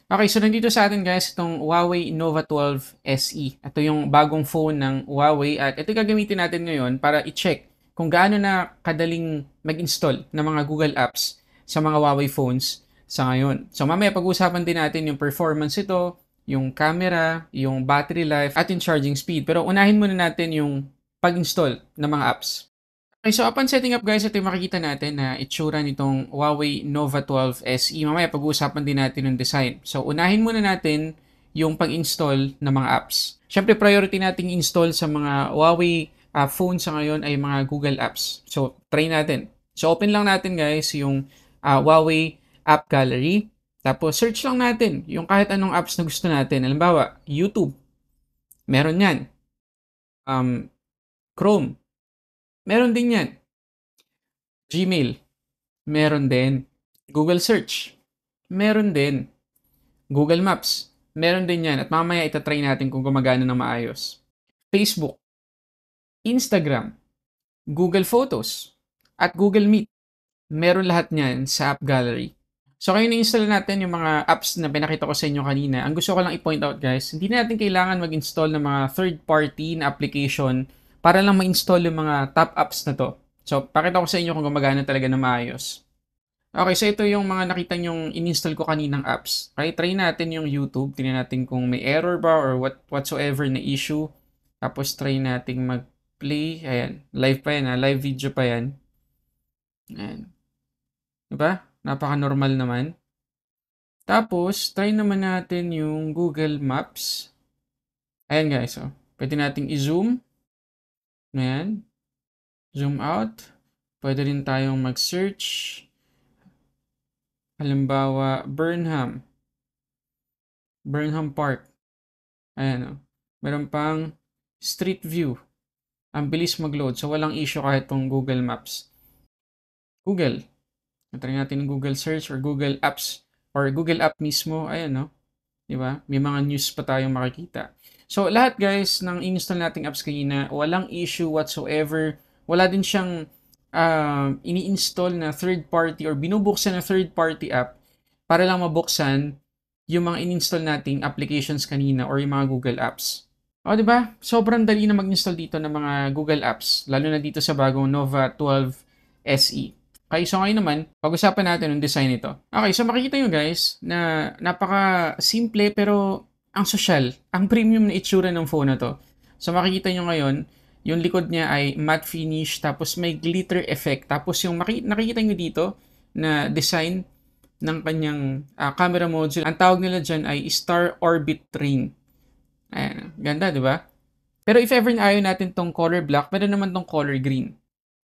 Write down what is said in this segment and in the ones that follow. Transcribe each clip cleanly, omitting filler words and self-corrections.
Okay, so nandito sa atin guys itong Huawei Nova 12 SE. Ito yung bagong phone ng Huawei at ito gagamitin natin ngayon para i-check kung gaano na kadaling mag-install ng mga Google Apps sa mga Huawei phones sa ngayon. So mamaya pag-uusapan din natin yung performance ito, yung camera, yung battery life at yung charging speed. Pero unahin muna natin yung pag-install ng mga apps. Okay, so upon setting up guys, ito yung makikita natin na itsura nitong Huawei Nova 12 SE. Mamaya pag-uusapan din natin yung design. So unahin muna natin yung pag-install ng mga apps. Siyempre priority nating install sa mga Huawei phone sa ngayon ay mga Google Apps. So try natin. So open lang natin guys yung Huawei App Gallery. Tapos search lang natin yung kahit anong apps na gusto natin. Halimbawa, YouTube. Meron yan. Chrome. Meron din yan. Gmail. Meron din. Google Search. Meron din. Google Maps. Meron din yan. At mamaya itatry natin kung gumagana ng maayos. Facebook. Instagram. Google Photos. At Google Meet. Meron lahat niyan sa App Gallery. So, kayo na-install natin yung mga apps na pinakita ko sa inyo kanina. Ang gusto ko lang i-point out guys, hindi natin kailangan mag-install ng mga third-party na application para lang ma-install yung mga top apps na to. So, pakita ko sa inyo kung gumagana talaga na maayos. Okay, so ito yung mga nakita nyong in-install ko kaninang apps. Okay, try natin yung YouTube. Tingnan natin kung may error ba or whatsoever na issue. Tapos, try natin mag-play. Ayan, live pa yan ha. Live video pa yan. Ayan. Diba? Napaka-normal naman. Tapos, try naman natin yung Google Maps. Ayan guys, oh. Pwede nating i-zoom. Ayan. Zoom out. Pwede rin tayong mag-search. Halimbawa, Burnham Park. Ayan, oh. Meron pang Street View. Ang bilis mag-load. So, walang issue kahit tong Google Maps. Google. Try natin yung Google Search or Google Apps or Google App mismo. Ayan, no? Diba? May mga news pa tayong makikita. So, lahat guys ng install nating apps kanina, walang issue whatsoever. Wala din siyang ini-install na third party or binubuksan na third party app para lang mabuksan yung mga in-install nating applications kanina or yung mga Google Apps. O, diba? Sobrang dali na mag-install dito ng mga Google Apps, lalo na dito sa bagong Nova 12 SE. Okay, so ngayon naman, pag-usapan natin yung design nito. Okay, so makikita nyo guys na napaka-simple pero ang social, ang premium na itsura ng phone na to. So makikita nyo ngayon, yung likod niya ay matte finish, tapos may glitter effect. Tapos yung nakikita nyo dito na design ng kanyang camera module, ang tawag nila dyan ay Star Orbit Ring. Ayan, ganda, di ba? Pero if ever na ayaw natin tong color black, meron naman tong color green.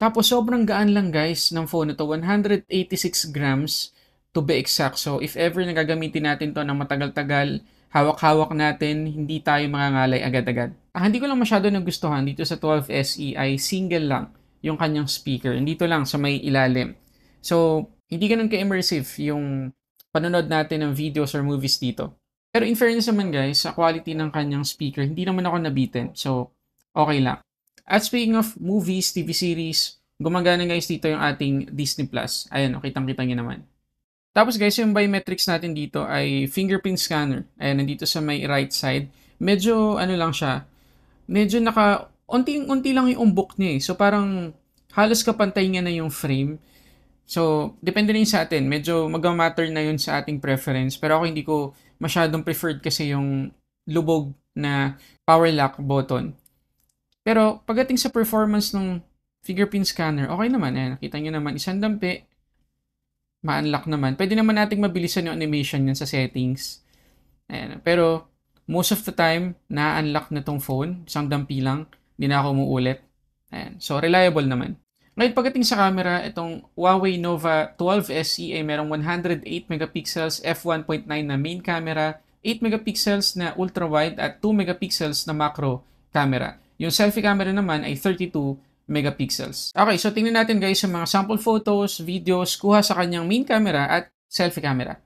Tapos sobrang gaan lang guys ng phone na to, 186 grams to be exact. So if ever nagagamitin natin to ng matagal-tagal, hawak-hawak natin, hindi tayo mangangalay agad-agad. Hindi ko lang masyado nagustuhan dito sa 12 SE ay single lang yung kanyang speaker. Dito lang sa may ilalim. So hindi ganun ka-immersive yung panonood natin ng videos or movies dito. Pero in fairness naman guys, sa quality ng kanyang speaker, hindi naman ako nabitin. So okay lang. At speaking of movies, TV series, gumagana guys dito yung ating Disney Plus. Ayan, kitang-kita nyo naman. Tapos guys, yung biometrics natin dito ay fingerprint scanner. Ayan, nandito sa may right side. Medyo, ano lang siya, medyo unti lang yung umbok niya eh. So parang halos kapantay niya na yung frame. So, depende rin sa atin. Medyo mag-matter na yun sa ating preference. Pero ako hindi ko masyadong preferred kasi yung lubog na power lock button. Pero pagdating sa performance ng fingerprint scanner, okay naman. Ayan, nakita nyo naman, isang dampi, ma-unlock naman. Pwede naman nating mabilisan yung animation yan sa settings. Ayan, pero most of the time, na-unlock na tong phone. Isang dampi lang, hindi na ako umuulit. Ayan, so reliable naman. Ngayon pagdating sa camera, itong Huawei Nova 12 SE ay merong 108 megapixels f1.9 na main camera, 8 megapixels na ultra-wide at 2 megapixels na macro camera. Yung selfie camera naman ay 32 megapixels. Okay, so tingnan natin guys yung mga sample photos, videos, kuha sa kanyang main camera at selfie camera.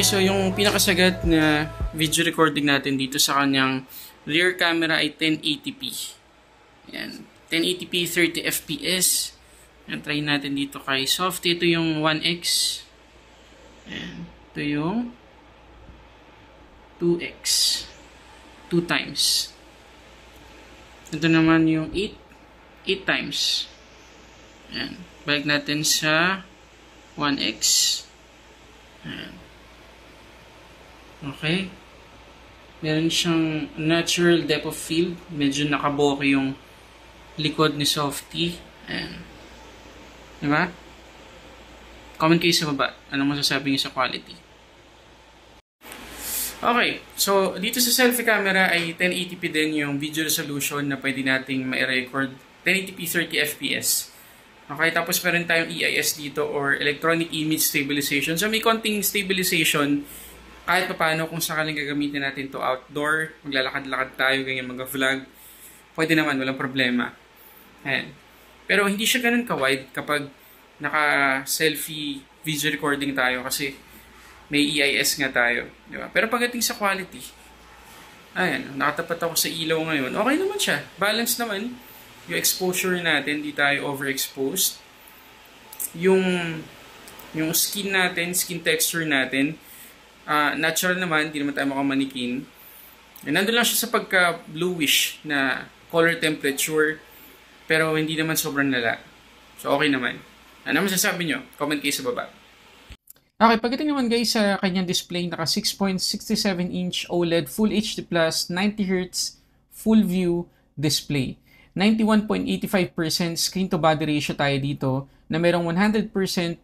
Okay, so yung pinakasagat na video recording natin dito sa kanyang rear camera ay 1080p. Ayan, 1080p 30 fps. Ayan, try natin dito kay Soft. Ito yung 1x. Ayan, ito yung 2x. 2 times. Ito naman yung 8 times. Ayan, balik natin sa 1x. Ayan. Okay. Meron siyang natural depth of field. Medyo nakaboke yung likod ni Softy. Ayan. Diba? Comment kayo sa baba. Anong masasabi niyo sa quality? Okay. So, dito sa selfie camera ay 1080p din yung video resolution na pwede nating ma-record. 1080p 30 fps. Okay. Tapos meron tayong EIS dito or Electronic Image Stabilization. So, may konting stabilization kahit pa paano kung sakaling gagamitin natin to outdoor, maglalakad-lakad tayo, ganyan mag-vlog, pwede naman, walang problema. Ayan. Pero hindi siya ganun ka-wide kapag naka-selfie video recording tayo kasi may EIS nga tayo. Di ba? Pero pagdating sa quality, ayan, nakatapat ako sa ilaw ngayon, okay naman siya. Balance naman yung exposure natin, hindi tayo overexposed. Yung skin natin, skin texture natin, natural naman, hindi naman tayo makamanikin. Nandun lang siya sa pagka-bluish na color temperature, pero hindi naman sobrang lala. So, okay naman. Ano masasabi nyo? Comment kayo sa baba. Okay, pagdating naman guys sa kanyang display, naka 6.67-inch OLED Full HD+, 90Hz, full view display. 91.85% screen-to-body ratio tayo dito na merong 100%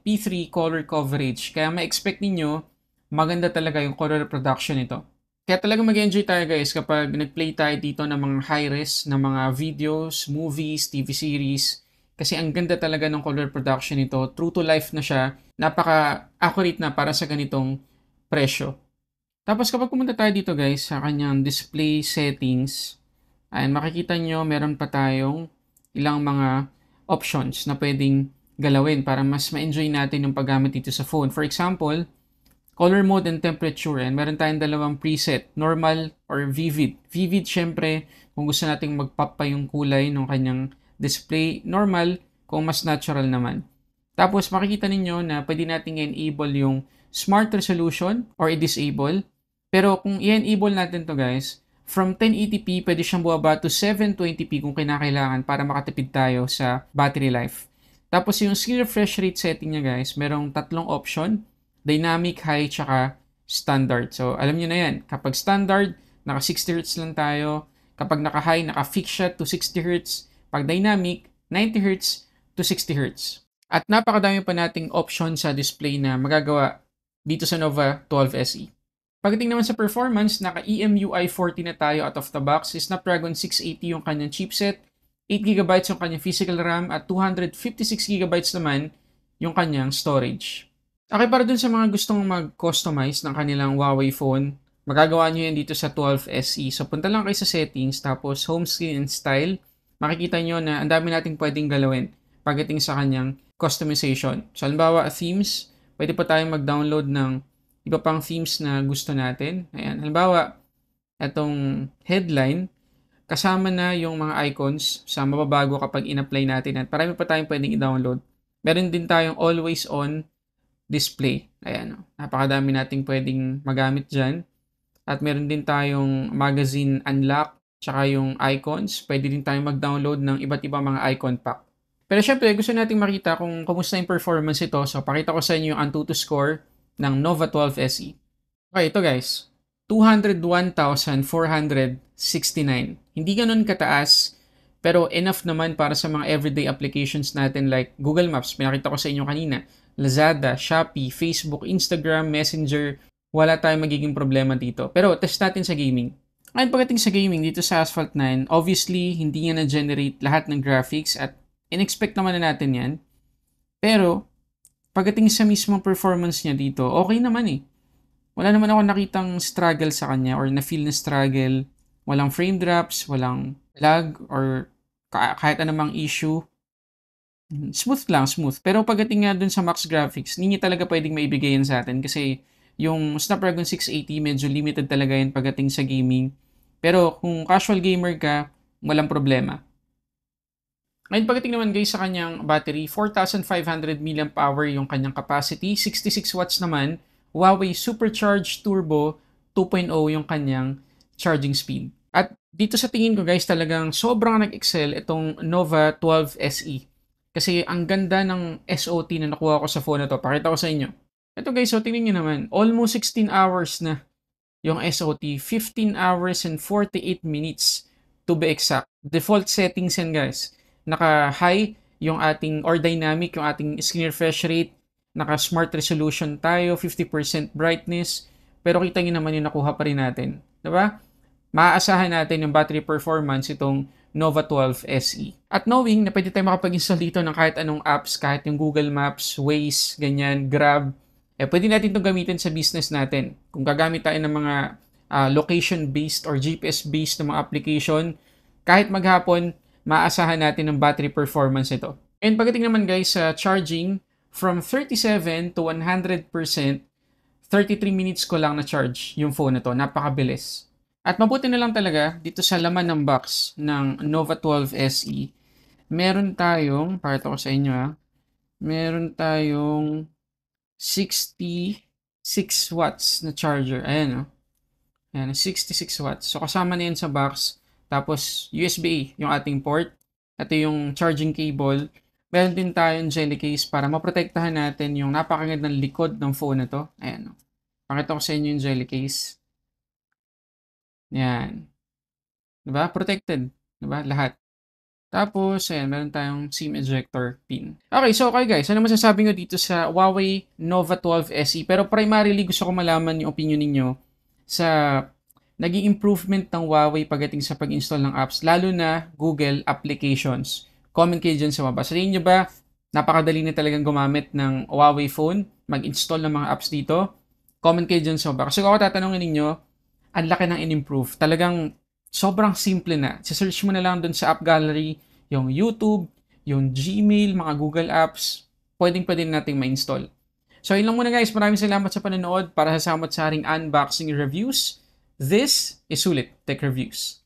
P3 color coverage. Kaya ma-expect ninyo maganda talaga yung color production nito. Kaya talaga mag-enjoy tayo guys kapag nag-play tayo dito ng mga high-res na mga videos, movies, TV series. Kasi ang ganda talaga ng color production nito. True to life na siya. Napaka-accurate na para sa ganitong presyo. Tapos kapag pumunta tayo dito guys sa kanyang display settings, ayan, makikita nyo meron pa tayong ilang mga options na pwedeng galawin para mas ma-enjoy natin yung paggamit dito sa phone. For example, color mode and temperature. And meron tayong dalawang preset, normal or vivid. Vivid, syempre, kung gusto nating mag-pop pa yung kulay ng kanyang display. Normal, kung mas natural naman. Tapos, makikita ninyo na pwede nating enable yung smart resolution or i-disable. Pero kung i-enable natin to guys, from 1080p, pwede siyang bumaba to 720p kung kinakailangan para makatipid tayo sa battery life. Tapos, yung screen refresh rate setting niya guys, merong tatlong option. Dynamic, high, tsaka standard. So, alam nyo na yan. Kapag standard, naka 60Hz lang tayo. Kapag naka-high, naka-fix siya to 60Hz. Pag dynamic, 90Hz to 60Hz. At napakadami pa nating option sa display na magagawa dito sa Nova 12 SE. Pagdating naman sa performance, naka-EMUI 40 na tayo out of the box. Snapdragon 680 yung kanyang chipset. 8GB yung kanyang physical RAM at 256GB naman yung kanyang storage. Okay, para dun sa mga gustong mag-customize ng kanilang Huawei phone, magagawa nyo yan dito sa 12 SE. So, punta lang kayo sa settings, tapos home screen and style. Makikita nyo na ang dami nating pwedeng galawin pagdating sa kanyang customization. So, halimbawa, themes, pwede pa tayong mag-download ng iba pang themes na gusto natin. Ayan, halimbawa, itong headline, kasama na yung mga icons sa mababago kapag in-apply natin. At marami pa tayong pwedeng i-download. Meron din tayong always on display. Ayan, napakadami nating pwedeng magamit dyan. At meron din tayong magazine unlock, tsaka yung icons. Pwede din tayong mag-download ng iba't ibang mga icon pack. Pero syempre, gusto nating makita kung kumusta yung performance ito. So, pakita ko sa inyo yung Antutu score ng Nova 12 SE. Okay, ito guys. 201,469. Hindi ganun kataas, pero enough naman para sa mga everyday applications natin like Google Maps. Pinakita ko sa inyo kanina. Lazada, Shopee, Facebook, Instagram, Messenger, wala tayong magiging problema dito. Pero test natin sa gaming. Ngayon pagdating sa gaming dito sa Asphalt 9, obviously hindi niya na-generate lahat ng graphics at in-expect naman na natin yan. Pero pagdating sa mismong performance niya dito, okay naman eh. Wala naman ako nakitang struggle sa kanya or na-feel na struggle. Walang frame drops, walang lag or kahit anumang issue. Smooth lang, smooth. Pero pagdating nga dun sa max graphics, hindi niya talaga pwedeng maibigay yan sa atin kasi Yung Snapdragon 680, medyo limited talaga yan pagdating sa gaming. Pero kung casual gamer ka, walang problema. Ngayon pagdating naman guys sa kanyang battery, 4,500 mAh yung kanyang capacity, 66 watts naman, Huawei Supercharged Turbo 2.0 yung kanyang charging speed. At dito sa tingin ko guys, talagang sobrang nag-excel itong Nova 12 SE. Kasi ang ganda ng SOT na nakuha ko sa phone na to. Pakita ko sa inyo. Ito guys, so tingnan nyo naman, almost 16 hours na yung SOT, 15 hours and 48 minutes to be exact. Default settings yan guys. Naka-high yung ating, or dynamic yung ating screen refresh rate. Naka-smart resolution tayo, 50% brightness. Pero kita nyo naman yung nakuha pa rin natin. Diba? Maaasahan natin yung battery performance itong Nova 12 SE. At knowing na pwede tayo makapag-install dito ng kahit anong apps, kahit yung Google Maps, Waze, ganyan, Grab, pwede natin itong gamitin sa business natin. Kung gagamit tayo ng mga location-based or GPS-based na mga application, kahit maghapon, maaasahan natin ng battery performance ito. And pagdating naman guys sa charging, from 37 to 100%, 33 minutes ko lang na-charge yung phone na to. Napakabilis. At mabuti na lang talaga, dito sa laman ng box ng Nova 12 SE, meron tayong, pakita ko sa inyo meron tayong 66 watts na charger. Ayan, Ayan, 66 watts. So, kasama na yan sa box. Tapos, USB-A yung ating port. Ito yung charging cable. Meron din tayong jelly case para maprotektahan natin yung napakagandang likod ng phone na to. Ayan, Pakita ko sa inyo yung jelly case. Yan. Diba? Protected. Diba? Lahat. Tapos, ayan, meron tayong SIM ejector pin. Okay, so okay guys, ano masasabi nyo dito sa Huawei Nova 12 SE? Pero primarily gusto ko malaman yung opinion ninyo sa naging improvement ng Huawei pagdating sa pag-install ng apps, lalo na Google applications. Comment kayo dyan sa baba. Sa tingin nyo ba, napakadali na talagang gumamit ng Huawei phone, mag-install ng mga apps dito? Comment kayo dyan sa baba. Kasi kung ako tatanungin ninyo, ang laki ng in-improve. Talagang sobrang simple na. Search mo na lang dun sa app gallery, yung YouTube, yung Gmail, mga Google Apps, pwede nating ma-install. So, yun lang muna guys. Maraming salamat sa panonood para sa samot-saring unboxing reviews. This is Sulit Tech Reviews.